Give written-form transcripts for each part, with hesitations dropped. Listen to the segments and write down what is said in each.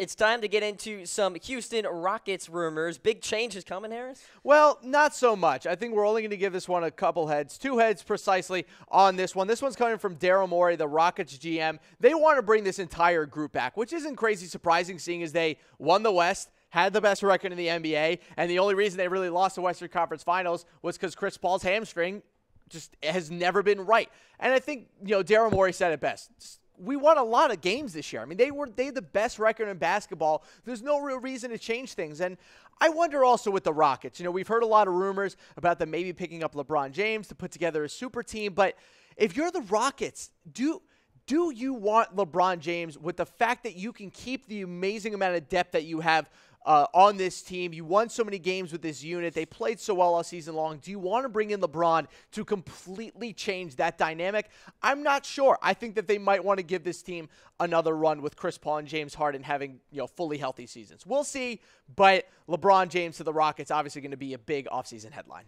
it's time to get into some Houston Rockets rumors. Big changes coming, Harris? Well, not so much. I think we're only going to give this one a couple heads, 2 heads precisely on this one. This one's coming from Daryl Morey, the Rockets GM. They want to bring this entire group back, which isn't crazy surprising, seeing as they won the West, had the best record in the NBA, and the only reason they really lost the Western Conference Finals was because Chris Paul's hamstring just has never been right. And I think, Daryl Morey said it best. We won a lot of games this year. I mean, they had the best record in basketball. There's no real reason to change things. And I wonder also with the Rockets, we've heard a lot of rumors about them maybe picking up LeBron James to put together a super team. But if you're the Rockets, do you want LeBron James with the fact that you can keep the amazing amount of depth that you have on this team? You won so many games with this unit. They played so well all season long. Do you want to bring in LeBron to completely change that dynamic? I'm not sure. I think that they might want to give this team another run with Chris Paul and James Harden having, fully healthy seasons. We'll see, but LeBron James to the Rockets obviously going to be a big offseason headline.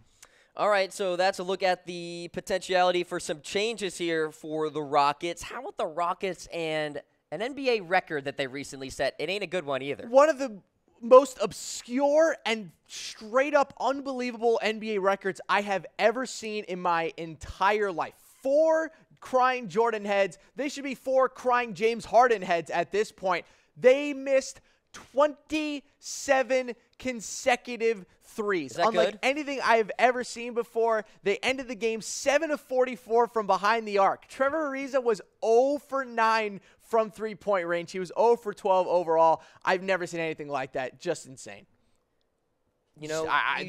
All right, so that's a look at the potentiality for some changes here for the Rockets. How about the Rockets and an NBA record that they recently set? It ain't a good one either. One of the most obscure and straight up unbelievable NBA records I have ever seen in my entire life. 4 crying Jordan heads. They should be 4 crying James Harden heads at this point. They missed 27 consecutive threes. Is that Unlike good? anything I have ever seen before. They ended the game 7 of 44 from behind the arc. Trevor Ariza was 0 for 9 from three-point range. He was 0 for 12 overall. I've never seen anything like that. Just insane. You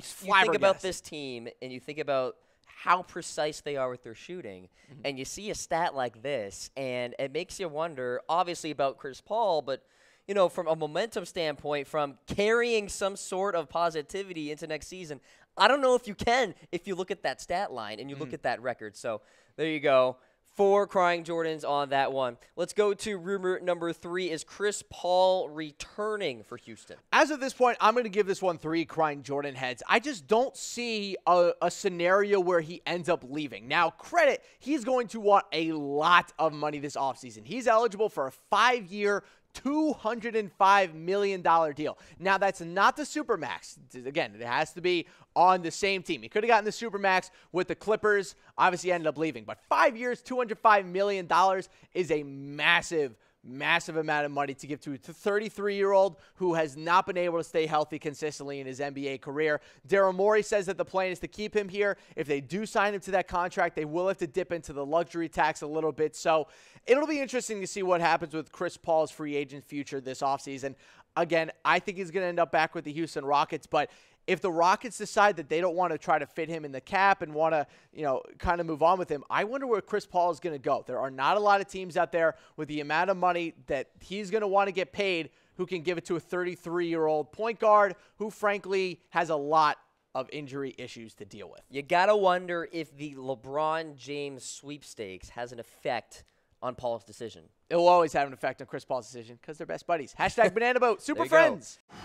think about this team and you think about how precise they are with their shooting, and you see a stat like this, and it makes you wonder, obviously, about Chris Paul, but from a momentum standpoint, from carrying some sort of positivity into next season, I don't know if you can if you look at that stat line and you look at that record. So there you go. 4 crying Jordans on that one. Let's go to rumor number 3. Is Chris Paul returning for Houston? As of this point, I'm going to give this one 3 crying Jordan heads. I just don't see a scenario where he ends up leaving. Now, credit, he's going to want a lot of money this offseason. He's eligible for a 5-year, $205 million deal. Now, that's not the Supermax. Again, it has to be on the same team. He could have gotten the Supermax with the Clippers. Obviously, ended up leaving. But 5 years, $205 million is a massive amount of money to give to a 33-year-old who has not been able to stay healthy consistently in his NBA career. Daryl Morey says that the plan is to keep him here. If they do sign him to that contract, they will have to dip into the luxury tax a little bit. So it'll be interesting to see what happens with Chris Paul's free agent future this offseason. Again, I think he's going to end up back with the Houston Rockets, but if the Rockets decide that they don't want to try to fit him in the cap and want to, kind of move on with him, I wonder where Chris Paul is going to go. There are not a lot of teams out there with the amount of money that he's going to want to get paid who can give it to a 33-year-old point guard who, frankly, has a lot of injury issues to deal with. You got to wonder if the LeBron James sweepstakes has an effect on Paul's decision. It will always have an effect on Chris Paul's decision because they're best buddies. #BananaBoat. Super friends. Go.